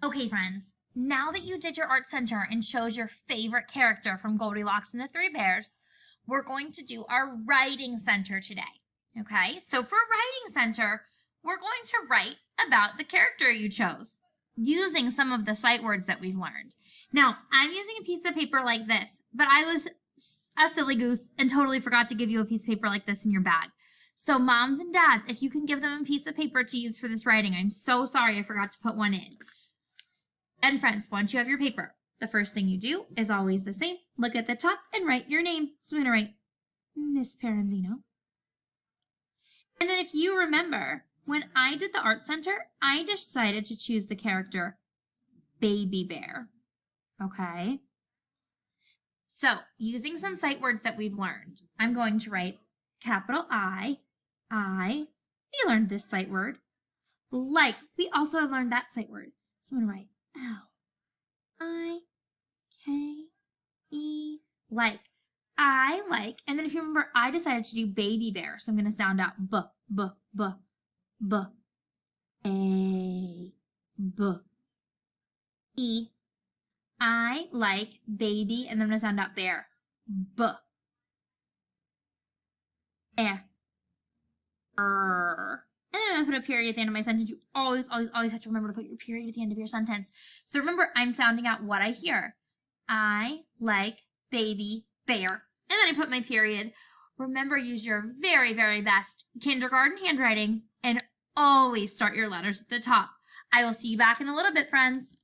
Okay, friends, now that you did your art center and chose your favorite character from Goldilocks and the Three Bears, we're going to do our writing center today. Okay, so for writing center, we're going to write about the character you chose using some of the sight words that we've learned. Now, I'm using a piece of paper like this, but I was a silly goose and totally forgot to give you a piece of paper like this in your bag. So moms and dads, if you can give them a piece of paper to use for this writing, I'm so sorry I forgot to put one in. And friends, once you have your paper, the first thing you do is always the same. Look at the top and write your name. So I'm going to write Miss Paranzino. And then if you remember, when I did the art center, I decided to choose the character Baby Bear. Okay? So using some sight words that we've learned, I'm going to write capital I. We learned this sight word. Like, we also learned that sight word. So I'm going to write L-I-K-E, like. I like, and then if you remember, I decided to do Baby Bear, so I'm going to sound out B, B, B, B, A, B, E. I like baby, and then I'm going to sound out bear, B, E, R. And then I'm going to put a period at the end of my sentence. You always have to remember to put your period at the end of your sentence. So remember, I'm sounding out what I hear. I like baby bear. And then I put my period. Remember, use your very, very best kindergarten handwriting and always start your letters at the top. I will see you back in a little bit, friends.